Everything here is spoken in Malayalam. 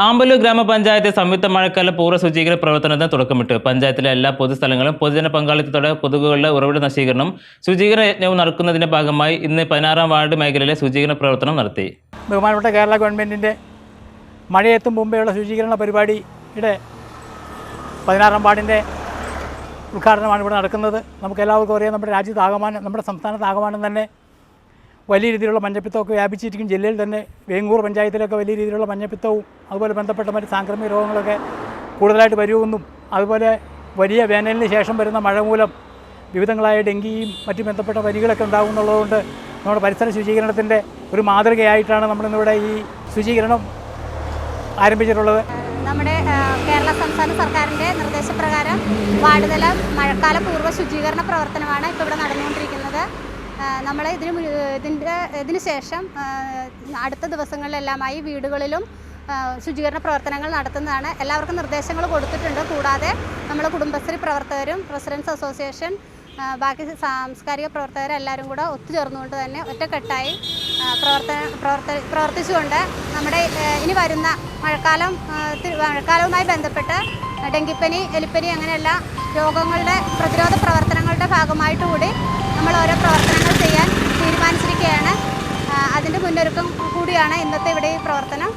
ആമ്പല്ലൂർ ഗ്രാമപഞ്ചായത്ത് സംയുക്ത മഴക്കാല പൂർവ്വ ശുചീകരണ പ്രവർത്തനത്തിന് തുടക്കമിട്ടു. പഞ്ചായത്തിലെ എല്ലാ പൊതുസ്ഥലങ്ങളും പൊതുജന പങ്കാളിത്തത്തോടെ കൊതുകുകളുടെ ഉറവിട നശീകരണം ശുചീകരണ യജ്ഞവും നടക്കുന്നതിന്റെ ഭാഗമായി ഇന്ന് 16-ാം വാർഡ് മേഖലയിലെ ശുചീകരണ പ്രവർത്തനം നടത്തി. ബഹുമാനപ്പെട്ട കേരള ഗവൺമെൻറ്റിൻ്റെ മഴയെത്തും മുമ്പെയുള്ള ശുചീകരണ പരിപാടിയുടെ 16-ാം വാർഡിൻ്റെ ഉദ്ഘാടനമാണ് ഇവിടെ നടക്കുന്നത്. നമുക്ക് എല്ലാവർക്കും അറിയാം, നമ്മുടെ രാജ്യത്താകമാനം, നമ്മുടെ സംസ്ഥാനത്താകമാനം തന്നെ വലിയ രീതിയിലുള്ള മഞ്ഞപ്പിത്തമൊക്കെ വ്യാപിച്ചിരിക്കും. ജില്ലയിൽ തന്നെ വേങ്ങൂർ പഞ്ചായത്തിലൊക്കെ വലിയ രീതിയിലുള്ള മഞ്ഞപ്പിത്തവും അതുപോലെ ബന്ധപ്പെട്ട മറ്റ് സാംക്രമിക രോഗങ്ങളൊക്കെ കൂടുതലായിട്ട് വരുമെന്നും, അതുപോലെ വലിയ വേനലിന് ശേഷം വരുന്ന മഴ മൂലം വിവിധങ്ങളായ ഡെങ്കിയും മറ്റ് ബന്ധപ്പെട്ട വരികളൊക്കെ ഉണ്ടാകുമെന്നുള്ളതുകൊണ്ട് നമ്മുടെ പരിസര ശുചീകരണത്തിൻ്റെ ഒരു മാതൃകയായിട്ടാണ് നമ്മളിന്നിവിടെ ഈ ശുചീകരണം ആരംഭിച്ചിട്ടുള്ളത്. നമ്മുടെ കേരള സംസ്ഥാന സർക്കാരിൻ്റെ നിർദ്ദേശപ്രകാരം വാർഡ് തല മഴക്കാല പൂർവ്വ ശുചീകരണ പ്രവർത്തനമാണ് ഇപ്പോൾ ഇവിടെ നടന്നുകൊണ്ടിരിക്കുന്നത്. നമ്മൾ ഇതിന് ശേഷം അടുത്ത ദിവസങ്ങളിലെല്ലാമായി വീടുകളിലും ശുചീകരണ പ്രവർത്തനങ്ങൾ നടത്തുന്നതാണ്. എല്ലാവർക്കും നിർദ്ദേശങ്ങൾ കൊടുത്തിട്ടുണ്ട്. കൂടാതെ നമ്മൾ കുടുംബശ്രീ പ്രവർത്തകരും റെസിഡൻസ് അസോസിയേഷൻ ബാക്കി സാംസ്കാരിക പ്രവർത്തകരെല്ലാവരും കൂടെ ഒത്തുചേർന്നുകൊണ്ട് തന്നെ ഒറ്റക്കെട്ടായി പ്രവർത്തിച്ചുകൊണ്ട് നമ്മുടെ ഇനി വരുന്ന മഴക്കാലവുമായി ബന്ധപ്പെട്ട് ഡെങ്കിപ്പനി, എലിപ്പനി അങ്ങനെയുള്ള രോഗങ്ങളുടെ പ്രതിരോധ പ്രവർത്തനങ്ങളുടെ ഭാഗമായിട്ട് കൂടി നമ്മൾ ഓരോ പ്രവർത്തനങ്ങൾ ചെയ്യാൻ തീരുമാനിച്ചിരിക്കുകയാണ്. അതിൻ്റെ മുന്നൊരുക്കം കൂടിയാണ് ഇന്നത്തെ ഇവിടെ ഈ പ്രവർത്തനം.